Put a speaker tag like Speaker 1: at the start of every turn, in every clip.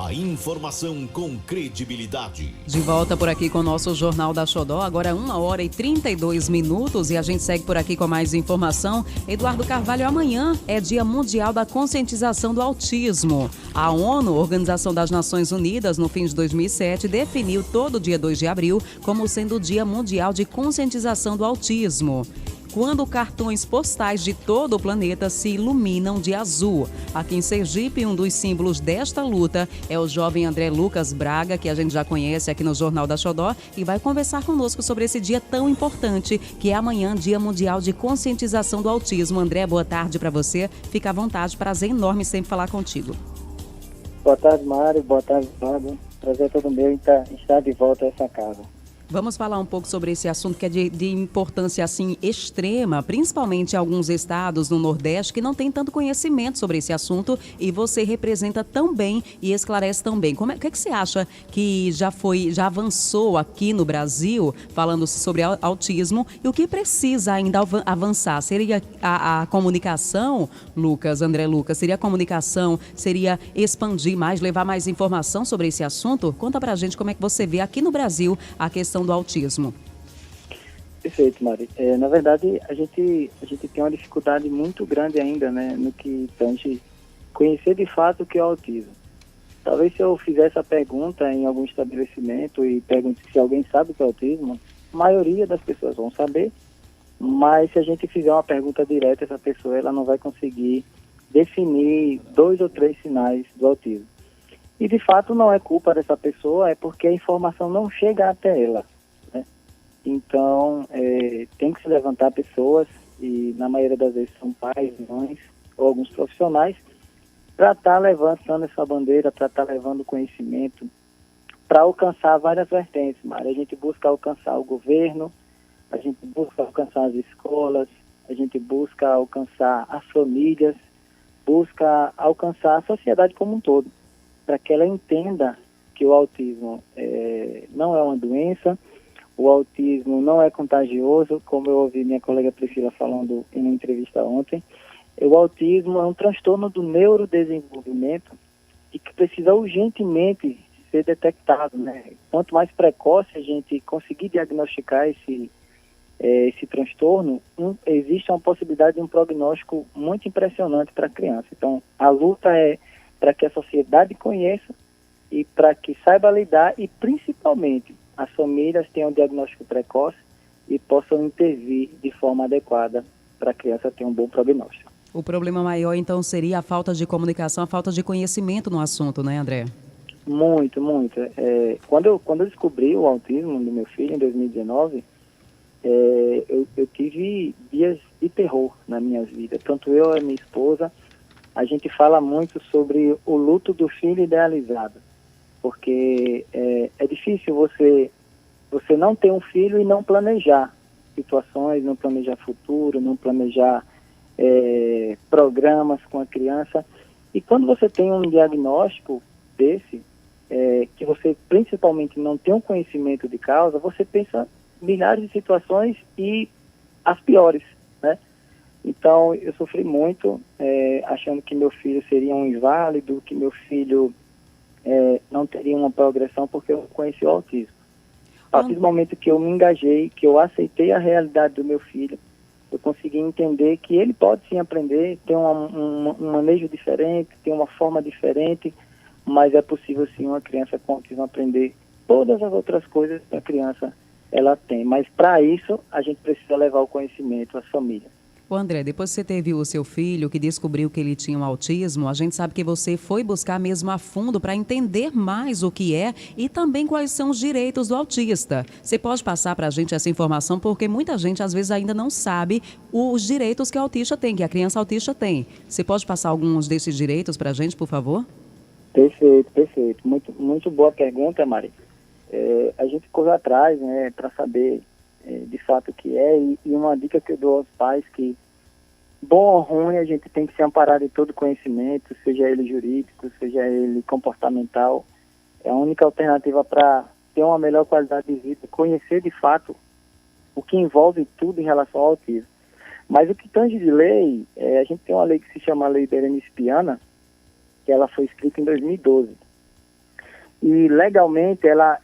Speaker 1: A informação com credibilidade.
Speaker 2: De volta por aqui com o nosso Jornal da Xodó, agora 1h32 e a gente segue por aqui com mais informação. Eduardo Carvalho, amanhã é Dia Mundial da Conscientização do Autismo. A ONU, Organização das Nações Unidas, no fim de 2007, definiu todo dia 2 de abril como sendo o Dia Mundial de Conscientização do Autismo, quando cartões postais de todo o planeta se iluminam de azul. Aqui em Sergipe, um dos símbolos desta luta é o jovem André Lucas Braga, que a gente já conhece aqui no Jornal da Xodó, e vai conversar conosco sobre esse dia tão importante, que é amanhã, Dia Mundial de Conscientização do Autismo. André, boa tarde para você. Fica à vontade, prazer enorme sempre falar contigo.
Speaker 3: Boa tarde, Mário. Boa tarde, Fábio. Prazer todo meu em estar de volta a essa casa.
Speaker 2: Vamos falar um pouco sobre esse assunto que é de importância assim extrema, principalmente em alguns estados no Nordeste que não tem tanto conhecimento sobre esse assunto, e você representa tão bem e esclarece tão bem. O que é que você acha que já avançou aqui no Brasil, falando sobre autismo, e o que precisa ainda avançar? Seria a comunicação, André Lucas, seria a comunicação, seria expandir mais, levar mais informação sobre esse assunto? Conta pra gente como é que você vê aqui no Brasil a questão do autismo.
Speaker 3: Perfeito, Mari. Na verdade, a gente tem uma dificuldade muito grande ainda, né, no que tange conhecer de fato o que é o autismo. Talvez se eu fizesse a pergunta em algum estabelecimento e pergunte se alguém sabe o que é autismo, a maioria das pessoas vão saber, mas se a gente fizer uma pergunta direta, essa pessoa ela não vai conseguir definir 2 ou 3 sinais do autismo. E, de fato, não é culpa dessa pessoa, é porque a informação não chega até ela, né? Então, tem que se levantar pessoas, e na maioria das vezes são pais, mães ou alguns profissionais, para estar levantando essa bandeira, para estar levando conhecimento, para alcançar várias vertentes, Mário. A gente busca alcançar o governo, a gente busca alcançar as escolas, a gente busca alcançar as famílias, busca alcançar a sociedade como um todo, para que ela entenda que o autismo não é uma doença, o autismo não é contagioso, como eu ouvi minha colega Priscila falando em uma entrevista ontem. O autismo é um transtorno do neurodesenvolvimento e que precisa urgentemente ser detectado, né? Quanto mais precoce a gente conseguir diagnosticar esse transtorno, existe uma possibilidade de um prognóstico muito impressionante para a criança. Então, a luta é para que a sociedade conheça e para que saiba lidar, e principalmente as famílias tenham um diagnóstico precoce e possam intervir de forma adequada para a criança ter um bom prognóstico.
Speaker 2: O problema maior, então, seria a falta de comunicação, a falta de conhecimento no assunto, né, André?
Speaker 3: Muito, muito. Quando eu descobri o autismo do meu filho em 2019, eu tive dias de terror na minha vida. Tanto eu e minha esposa, a gente fala muito sobre o luto do filho idealizado, porque é difícil você não ter um filho e não planejar situações, não planejar futuro, não planejar programas com a criança. E quando você tem um diagnóstico desse, que você principalmente não tem um conhecimento de causa, você pensa milhares de situações e as piores, né? Então, eu sofri muito, achando que meu filho seria um inválido, que meu filho não teria uma progressão, porque eu conheci o autismo. A partir do momento que eu me engajei, que eu aceitei a realidade do meu filho, eu consegui entender que ele pode sim aprender, ter um manejo diferente, ter uma forma diferente, mas é possível sim uma criança com autismo aprender todas as outras coisas que a criança ela tem. Mas para isso, a gente precisa levar o conhecimento às famílias.
Speaker 2: Ô André, depois que você teve o seu filho, que descobriu que ele tinha um autismo, a gente sabe que você foi buscar mesmo a fundo para entender mais o que é e também quais são os direitos do autista. Você pode passar para a gente essa informação, porque muita gente às vezes ainda não sabe os direitos que o autista tem, que a criança autista tem. Você pode passar alguns desses direitos para a gente, por favor?
Speaker 3: Perfeito, perfeito. Muito, muito boa pergunta, Mari. A gente correu atrás, né, para saber de fato o que é, e uma dica que eu dou aos pais, que bom ou ruim a gente tem que se amparar em todo conhecimento, seja ele jurídico, seja ele comportamental. É a única alternativa para ter uma melhor qualidade de vida, conhecer de fato o que envolve tudo em relação ao autismo. Mas o que tange de lei, a gente tem uma lei que se chama Lei Berenice Piana, que ela foi escrita em 2012. E legalmente ela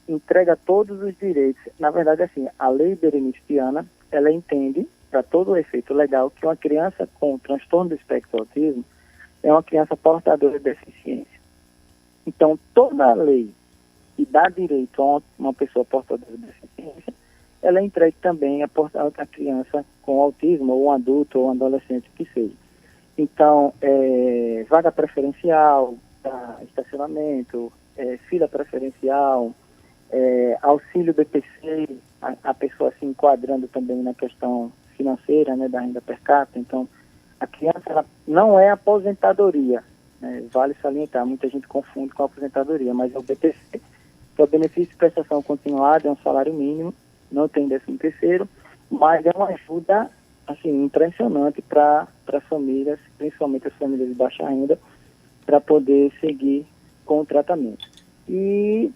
Speaker 3: entrega todos os direitos. Na verdade, assim, a lei berenistiana, ela entende, para todo o efeito legal, que uma criança com transtorno do espectro do autismo é uma criança portadora de deficiência. Então, toda a lei que dá direito a uma pessoa portadora de deficiência, ela é entregue também a criança com autismo, ou um adulto, ou um adolescente, que seja. Então, vaga preferencial, estacionamento, fila preferencial, auxílio BPC, a pessoa se enquadrando também na questão financeira, né, da renda per capita. Então, a criança ela não é aposentadoria, né, vale salientar, muita gente confunde com a aposentadoria, mas é o BPC, que é o benefício de prestação continuada, é um salário mínimo, não tem 13º, mas é uma ajuda assim, impressionante para as famílias, principalmente as famílias de baixa renda, para poder seguir com o tratamento. E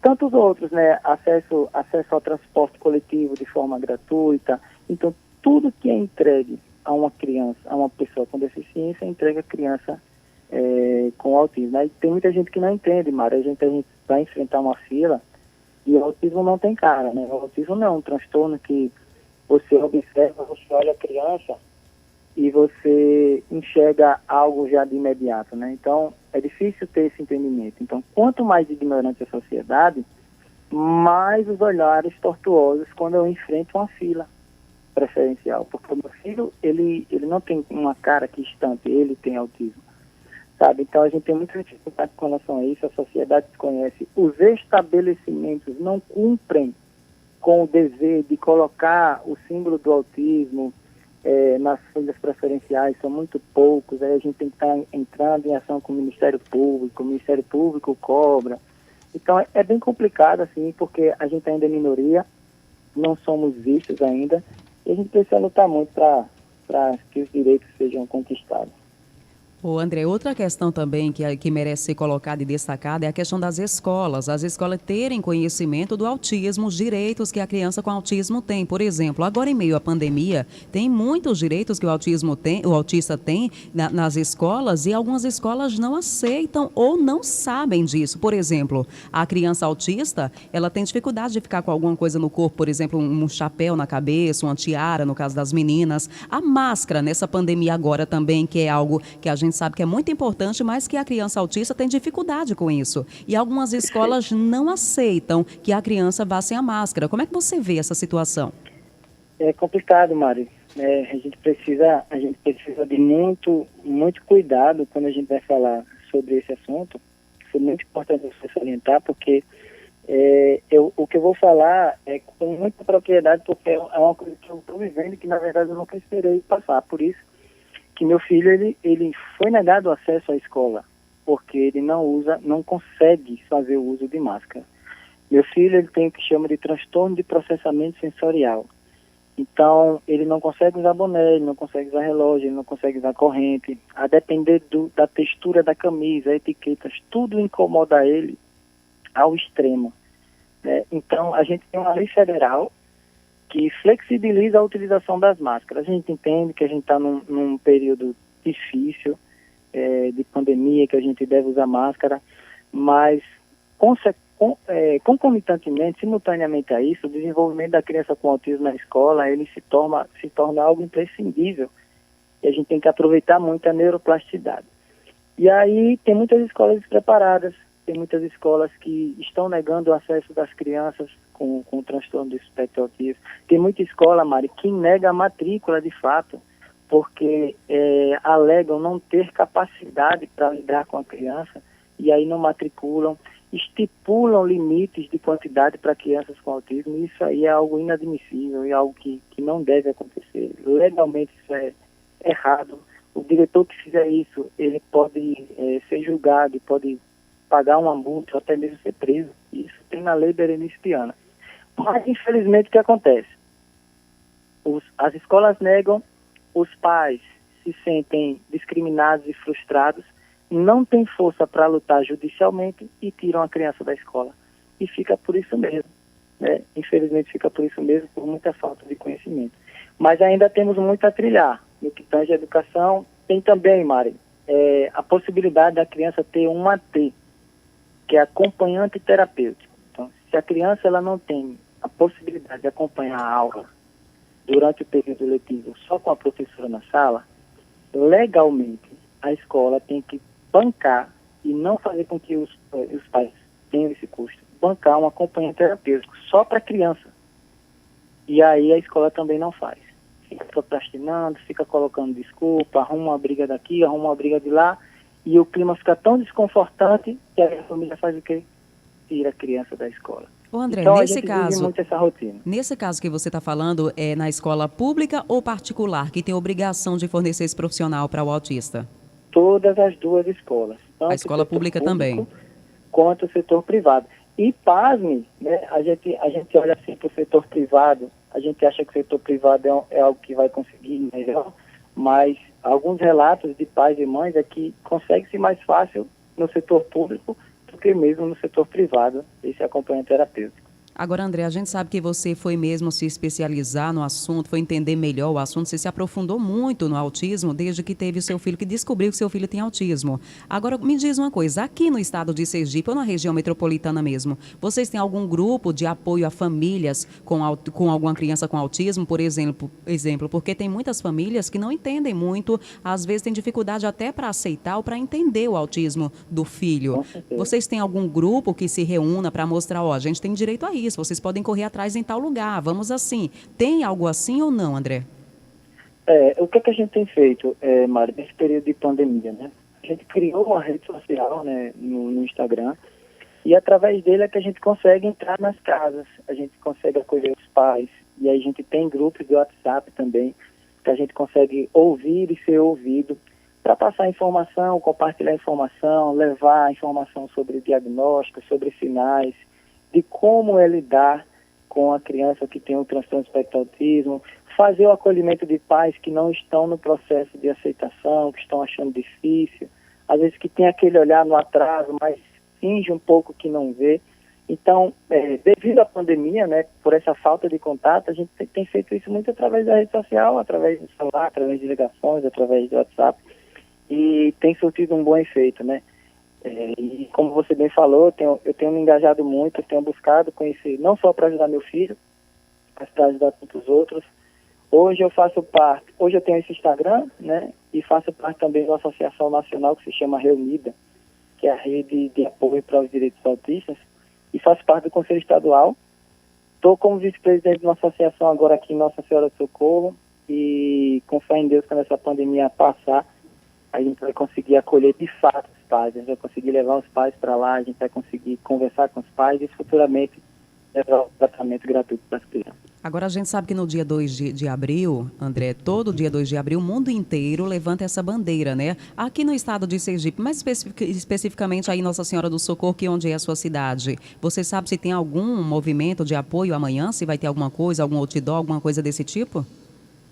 Speaker 3: tantos outros, né? Acesso ao transporte coletivo de forma gratuita. Então, tudo que é entregue a uma criança, a uma pessoa com deficiência, entrega a criança com autismo. Aí tem muita gente que não entende, Mara. A gente vai enfrentar uma fila e o autismo não tem cara, né? O autismo não é um transtorno que você observa, você olha a criança e você enxerga algo já de imediato, né? Então, é difícil ter esse entendimento. Então, quanto mais ignorante a sociedade, mais os olhares tortuosos quando eu enfrento uma fila preferencial. Porque o meu filho, ele não tem uma cara que estampe, ele tem autismo, sabe? Então, a gente tem muita dificuldade com relação a isso, a sociedade desconhece. Os estabelecimentos não cumprem com o dever de colocar o símbolo do autismo nas folhas preferenciais, são muito poucos, aí a gente tem que estar entrando em ação com o Ministério Público cobra. Então é bem complicado, assim, porque a gente ainda é minoria, não somos vistos ainda, e a gente precisa lutar muito para que os direitos sejam conquistados.
Speaker 2: Ô André, outra questão também que merece ser colocada e destacada é a questão das escolas. As escolas terem conhecimento do autismo, os direitos que a criança com autismo tem. Por exemplo, agora em meio à pandemia, tem muitos direitos que o autista tem nas escolas e algumas escolas não aceitam ou não sabem disso. Por exemplo, a criança autista, ela tem dificuldade de ficar com alguma coisa no corpo, por exemplo, um chapéu na cabeça, uma tiara, no caso das meninas. A máscara nessa pandemia agora também, que é algo que a gente sabe que é muito importante, mas que a criança autista tem dificuldade com isso. E algumas escolas não aceitam que a criança vá sem a máscara. Como é que você vê essa situação?
Speaker 3: É complicado, Mari. A gente precisa de muito cuidado quando a gente vai falar sobre esse assunto. Foi muito importante você salientar, porque o que eu vou falar é com muita propriedade, porque é uma coisa que eu estou vivendo e que, na verdade, eu nunca esperei passar. Por isso que meu filho, ele foi negado o acesso à escola, porque ele não consegue fazer o uso de máscara. Meu filho, ele tem o que chama de transtorno de processamento sensorial. Então, ele não consegue usar boné, ele não consegue usar relógio, ele não consegue usar corrente. A depender da textura da camisa, etiquetas, tudo incomoda ele ao extremo, né? Então, a gente tem uma lei federal que flexibiliza a utilização das máscaras. A gente entende que a gente está num período difícil de pandemia, que a gente deve usar máscara, mas concomitantemente, simultaneamente a isso, o desenvolvimento da criança com autismo na escola, ele se torna algo imprescindível, e a gente tem que aproveitar muito a neuroplasticidade. E aí tem muitas escolas despreparadas, tem muitas escolas que estão negando o acesso das crianças com transtorno do espectro autista. Tem muita escola, Mari, que nega a matrícula de fato, porque alegam não ter capacidade para lidar com a criança, e aí não matriculam, estipulam limites de quantidade para crianças com autismo, e isso aí é algo inadmissível, é algo que não deve acontecer. Legalmente isso é errado. O diretor que fizer isso, ele pode ser julgado e pode pagar uma multa, ou até mesmo ser preso. Isso tem na lei berenistiana. Mas, infelizmente, o que acontece? As escolas negam, os pais se sentem discriminados e frustrados, não têm força para lutar judicialmente e tiram a criança da escola. E fica por isso mesmo, né? Infelizmente, fica por isso mesmo, por muita falta de conhecimento. Mas ainda temos muito a trilhar. No que tange a educação, tem também, Mari, a possibilidade da criança ter um AT, que é acompanhante terapêutico. Então, se a criança ela não tem a possibilidade de acompanhar a aula durante o período letivo só com a professora na sala, legalmente a escola tem que bancar e não fazer com que os pais tenham esse custo, bancar um acompanhante terapêutico só para criança. E aí a escola também não faz. Fica procrastinando, fica colocando desculpa, arruma uma briga daqui, arruma uma briga de lá, e o clima fica tão desconfortante que a família faz o quê? Tira a criança da escola.
Speaker 2: Ô André,
Speaker 3: Então,
Speaker 2: nesse
Speaker 3: a gente
Speaker 2: caso,
Speaker 3: vive muito essa rotina.
Speaker 2: nesse caso que você está falando, é na escola pública ou particular que tem obrigação de fornecer esse profissional para o autista?
Speaker 3: Todas as duas escolas. Tanto
Speaker 2: A escola pública também.
Speaker 3: Quanto o setor privado. E, pasme, né, a gente olha assim para o setor privado, a gente acha que o setor privado é algo que vai conseguir melhor, mas alguns relatos de pais e mães é que consegue-se mais fácil no setor público do que mesmo no setor privado, esse acompanhamento terapêutico.
Speaker 2: Agora, André, a gente sabe que você foi mesmo se especializar no assunto, foi entender melhor o assunto, você se aprofundou muito no autismo desde que teve o seu filho, que descobriu que seu filho tem autismo. Agora, me diz uma coisa, aqui no estado de Sergipe ou na região metropolitana mesmo, vocês têm algum grupo de apoio a famílias com alguma criança com autismo, por exemplo, porque tem muitas famílias que não entendem muito, às vezes tem dificuldade até para aceitar ou para entender o autismo do filho. Vocês têm algum grupo que se reúna para mostrar, ó, a gente tem direito a isso, vocês podem correr atrás em tal lugar, vamos assim. Tem algo assim ou não, André?
Speaker 3: O que a gente tem feito, Mari, nesse período de pandemia, né? A gente criou uma rede social, né, no Instagram, e através dele é que a gente consegue entrar nas casas, a gente consegue acolher os pais, e aí a gente tem grupos de WhatsApp também, que a gente consegue ouvir e ser ouvido, para passar informação, compartilhar informação, levar informação sobre diagnóstico, sobre sinais, de como é lidar com a criança que tem um transtorno de espectro autismo, fazer o acolhimento de pais que não estão no processo de aceitação, que estão achando difícil, às vezes que tem aquele olhar no atraso, mas finge um pouco que não vê. Então, devido à pandemia, né, por essa falta de contato, a gente tem feito isso muito através da rede social, através do celular, através de ligações, através do WhatsApp, e tem surtido um bom efeito, né? E como você bem falou, eu tenho me engajado muito, eu tenho buscado conhecer, não só para ajudar meu filho, mas para ajudar tantos outros. Hoje eu tenho esse Instagram, né, e faço parte também de uma associação nacional que se chama Reunida, que é a rede de apoio para os direitos autistas, e faço parte do Conselho Estadual. Estou como vice-presidente de uma associação agora aqui em Nossa Senhora do Socorro, e com fé em Deus, quando essa pandemia passar, a gente vai conseguir acolher de fato os pais, a gente vai conseguir levar os pais para lá, a gente vai conseguir conversar com os pais e futuramente levar o tratamento gratuito para as crianças.
Speaker 2: Agora a gente sabe que no dia 2 de abril, André, todo dia 2 de abril, o mundo inteiro levanta essa bandeira, né? Aqui no estado de Sergipe, mais especificamente aí Nossa Senhora do Socorro, que onde é a sua cidade, você sabe se tem algum movimento de apoio amanhã, se vai ter alguma coisa, algum outdoor, alguma coisa desse tipo?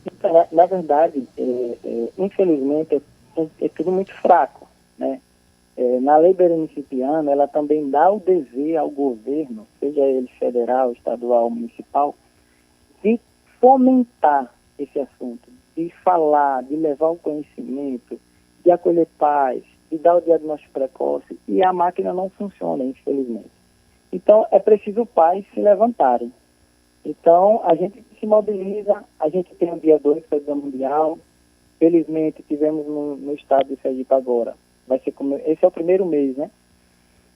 Speaker 3: Então, na verdade, infelizmente, é tudo muito fraco, né? Na lei berenicipiana, ela também dá o dever ao governo, seja ele federal, estadual ou municipal, de fomentar esse assunto, de falar, de levar o conhecimento, de acolher pais, de dar o diagnóstico precoce, e a máquina não funciona, infelizmente. Então, é preciso pais se levantarem. Então, a gente se mobiliza, a gente tem o dia 2, que é o Dia Mundial. Felizmente, tivemos no estado de Sergipe agora. Esse é o primeiro mês, né?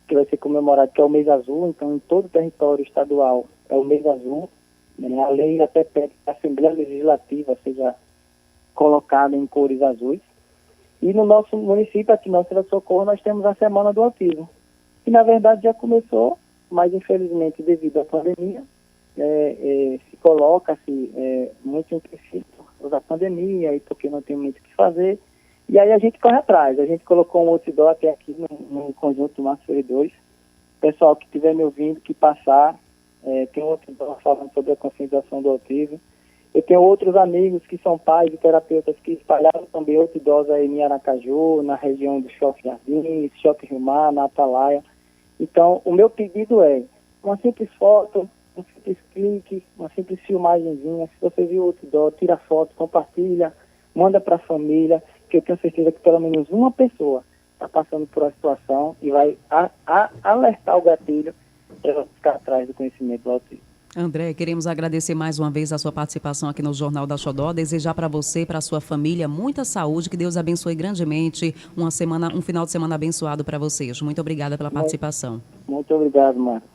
Speaker 3: Que vai ser comemorado, que é o mês azul. Então, em todo o território estadual é o mês azul. Né? A lei até pede que a Assembleia Legislativa seja colocada em cores azuis. E no nosso município, aqui no Nossa Socorro, nós temos a Semana do Autismo. Que, na verdade, já começou, mas, infelizmente, devido à pandemia, se coloca-se muito empecilho da pandemia e porque não tem muito o que fazer. E aí a gente corre atrás. A gente colocou um outdoor até aqui no conjunto do Marcos Feridores. Pessoal que estiver me ouvindo, que passar, tem um outdoor falando sobre a conscientização do autismo. Eu tenho outros amigos que são pais e terapeutas que espalharam também outdoors aí em Aracaju, na região do Shopping Jardim, Shopping Rio Mar, na Atalaia. Então, o meu pedido é uma simples foto, um simples clique, uma simples filmagenzinha. Se você viu o outdoor, tira foto, compartilha, manda para a família, que eu tenho certeza que pelo menos uma pessoa está passando por uma situação e vai alertar o gatilho para ficar atrás do conhecimento do autismo.
Speaker 2: André, queremos agradecer mais uma vez a sua participação aqui no Jornal da Xodó, desejar para você e para a sua família muita saúde, que Deus abençoe grandemente, um final de semana abençoado para vocês. Muito obrigada pela participação.
Speaker 3: Muito obrigado, Marcos.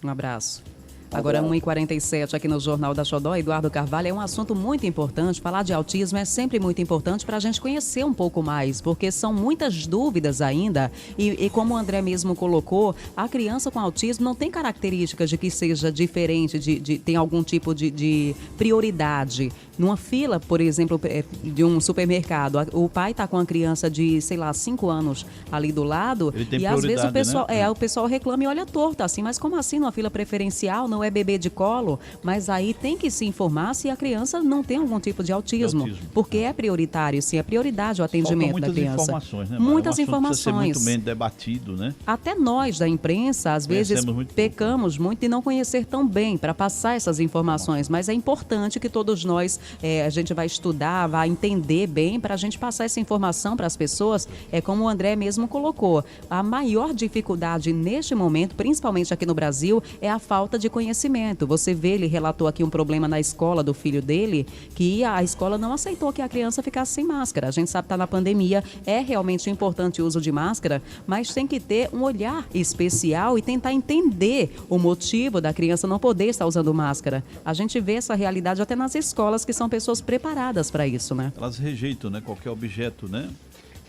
Speaker 2: Um abraço. Agora, 1h47 aqui no Jornal da Xodó, Eduardo Carvalho, é um assunto muito importante. Falar de autismo é sempre muito importante para a gente conhecer um pouco mais, porque são muitas dúvidas ainda. E como o André mesmo colocou, a criança com autismo não tem características de que seja diferente, tem algum tipo de prioridade. Numa fila, por exemplo, de um supermercado, o pai está com a criança de, 5 anos ali do lado, e às vezes o pessoal reclama e olha torto, assim, mas como assim numa fila preferencial, não é bebê de colo? Mas aí tem que se informar se a criança não tem algum tipo de autismo. Porque é prioritário, sim, é prioridade o atendimento da criança.
Speaker 4: Informações, né,
Speaker 2: muitas informações.
Speaker 4: Precisa ser muito bem debatido, né?
Speaker 2: Até nós da imprensa, às vezes, pecamos muito em não conhecer tão bem para passar essas informações, mas é importante que todos nós, a gente vai estudar, vai entender bem para a gente passar essa informação para as pessoas. É como o André mesmo colocou, a maior dificuldade neste momento, principalmente aqui no Brasil, é a falta de conhecimento. Você vê, ele relatou aqui um problema na escola do filho dele, que a escola não aceitou que a criança ficasse sem máscara. A gente sabe que está na pandemia, é realmente importante o uso de máscara, mas tem que ter um olhar especial e tentar entender o motivo da criança não poder estar usando máscara. A gente vê essa realidade até nas escolas, que são pessoas preparadas para isso, né?
Speaker 4: Elas rejeitam, né? Qualquer objeto, né?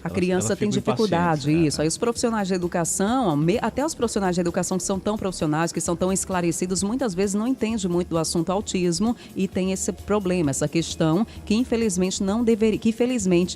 Speaker 2: A criança tem dificuldade, isso. Aí os profissionais de educação, até os profissionais de educação que são tão profissionais, que são tão esclarecidos, muitas vezes não entendem muito do assunto autismo e tem esse problema, essa questão que infelizmente não deveria, que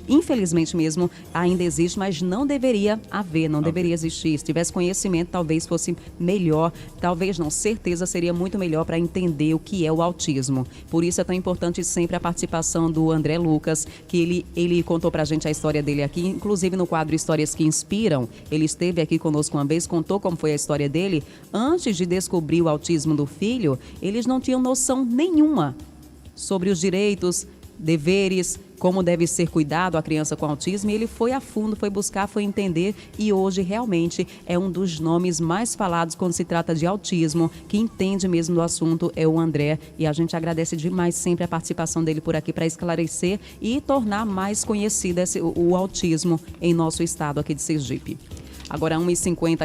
Speaker 2: infelizmente mesmo ainda existe, mas não deveria haver, não deveria existir. Se tivesse conhecimento, talvez fosse melhor, talvez não, certeza seria muito melhor para entender o que é o autismo. Por isso é tão importante sempre a participação do André Lucas, que ele contou pra gente a história dele aqui, inclusive no quadro Histórias que Inspiram. Ele esteve aqui conosco uma vez, contou como foi a história dele. Antes de descobrir o autismo do filho, eles não tinham noção nenhuma sobre os direitos, deveres, como deve ser cuidado a criança com autismo, e ele foi a fundo, foi buscar, foi entender, e hoje realmente é um dos nomes mais falados quando se trata de autismo, que entende mesmo do assunto, é o André, e a gente agradece demais sempre a participação dele por aqui para esclarecer e tornar mais conhecido o autismo em nosso estado aqui de Sergipe. Agora 1h50